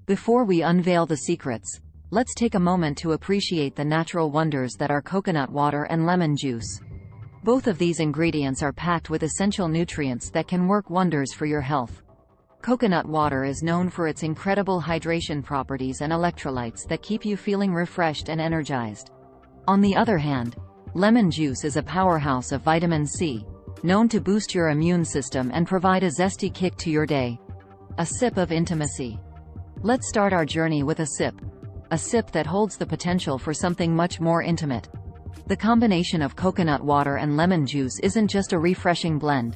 Before we unveil the secrets, let's take a moment to appreciate the natural wonders that are coconut water and lemon juice. Both of these ingredients are packed with essential nutrients that can work wonders for your health. Coconut water is known for its incredible hydration properties and electrolytes that keep you feeling refreshed and energized. On the other hand, lemon juice is a powerhouse of vitamin C, known to boost your immune system and provide a zesty kick to your day. A sip of intimacy. Let's start our journey with a sip. A sip that holds the potential for something much more intimate. The combination of coconut water and lemon juice isn't just a refreshing blend.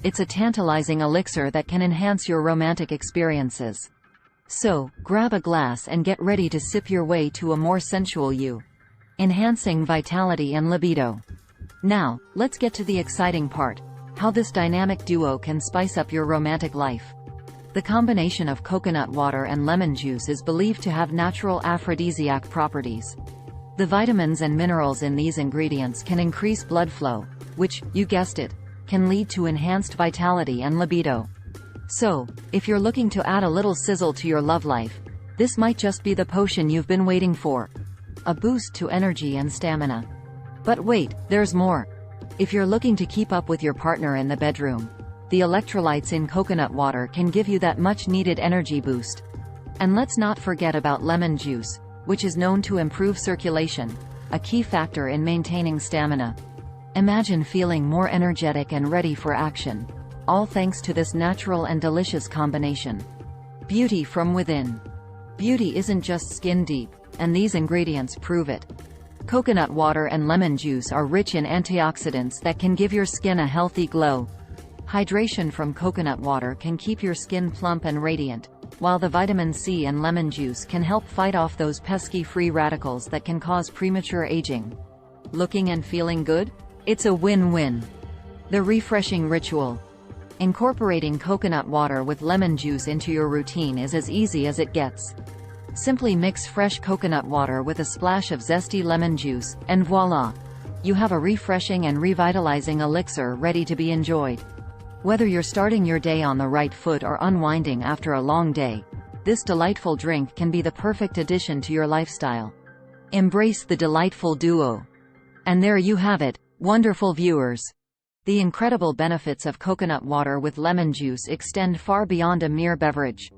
It's a tantalizing elixir that can enhance your romantic experiences. So, grab a glass and get ready to sip your way to a more sensual you. Enhancing vitality and libido. Now, let's get to the exciting part: how this dynamic duo can spice up your romantic life. The combination of coconut water and lemon juice is believed to have natural aphrodisiac properties. The vitamins and minerals in these ingredients can increase blood flow, which, you guessed it, can lead to enhanced vitality and libido. So, if you're looking to add a little sizzle to your love life, this might just be the potion you've been waiting for. A boost to energy and stamina. But wait, there's more. If you're looking to keep up with your partner in the bedroom, the electrolytes in coconut water can give you that much-needed energy boost. And let's not forget about lemon juice, which is known to improve circulation, a key factor in maintaining stamina. Imagine feeling more energetic and ready for action, all thanks to this natural and delicious combination. Beauty from within. Beauty isn't just skin deep, and these ingredients prove it. Coconut water and lemon juice are rich in antioxidants that can give your skin a healthy glow. Hydration from coconut water can keep your skin plump and radiant, while the vitamin C and lemon juice can help fight off those pesky free radicals that can cause premature aging. Looking and feeling good? It's a win-win. The refreshing ritual. Incorporating coconut water with lemon juice into your routine is as easy as it gets. Simply mix fresh coconut water with a splash of zesty lemon juice, and voila! You have a refreshing and revitalizing elixir ready to be enjoyed. Whether you're starting your day on the right foot or unwinding after a long day, this delightful drink can be the perfect addition to your lifestyle. Embrace the delightful duo. And there you have it, wonderful viewers. The incredible benefits of coconut water with lemon juice extend far beyond a mere beverage.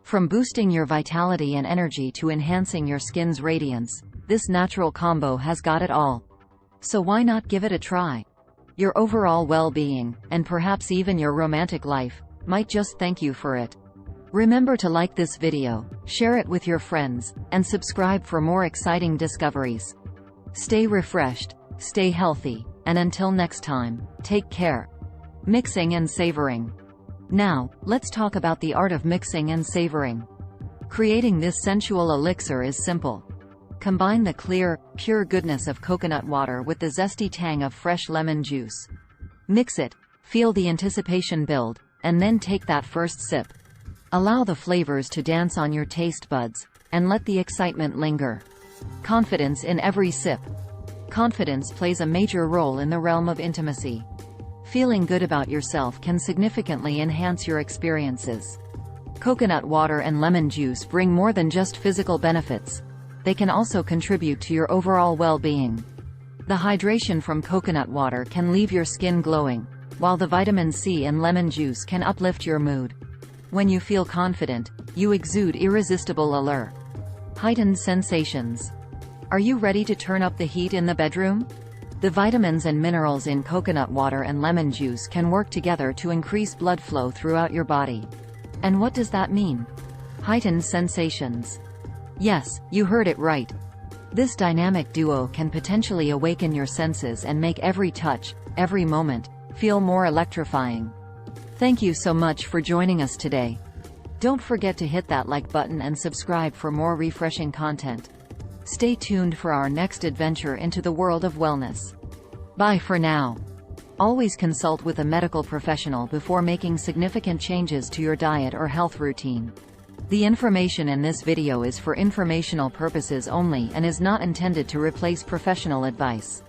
From boosting your vitality and energy to enhancing your skin's radiance, this natural combo has got it all. So why not give it a try? Your overall well-being, and perhaps even your romantic life, might just thank you for it. Remember to like this video, share it with your friends, and subscribe for more exciting discoveries. Stay refreshed, stay healthy, and until next time, take care. Mixing and savoring. Now, let's talk about the art of mixing and savoring. Creating this sensual elixir is simple. Combine the clear, pure goodness of coconut water with the zesty tang of fresh lemon juice. Mix it, feel the anticipation build, and then take that first sip. Allow the flavors to dance on your taste buds, and let the excitement linger. Confidence in every sip. Confidence plays a major role in the realm of intimacy. Feeling good about yourself can significantly enhance your experiences. Coconut water and lemon juice bring more than just physical benefits. They can also contribute to your overall well-being. The hydration from coconut water can leave your skin glowing, while the vitamin C in lemon juice can uplift your mood. When you feel confident, you exude irresistible allure. Heightened sensations. Are you ready to turn up the heat in the bedroom? The vitamins and minerals in coconut water and lemon juice can work together to increase blood flow throughout your body. And what does that mean? Heightened sensations. Yes, you heard it right. This dynamic duo can potentially awaken your senses and make every touch, every moment, feel more electrifying. Thank you so much for joining us today. Don't forget to hit that like button and subscribe for more refreshing content. Stay tuned for our next adventure into the world of wellness. Bye for now. Always consult with a medical professional before making significant changes to your diet or health routine. The information in this video is for informational purposes only and is not intended to replace professional advice.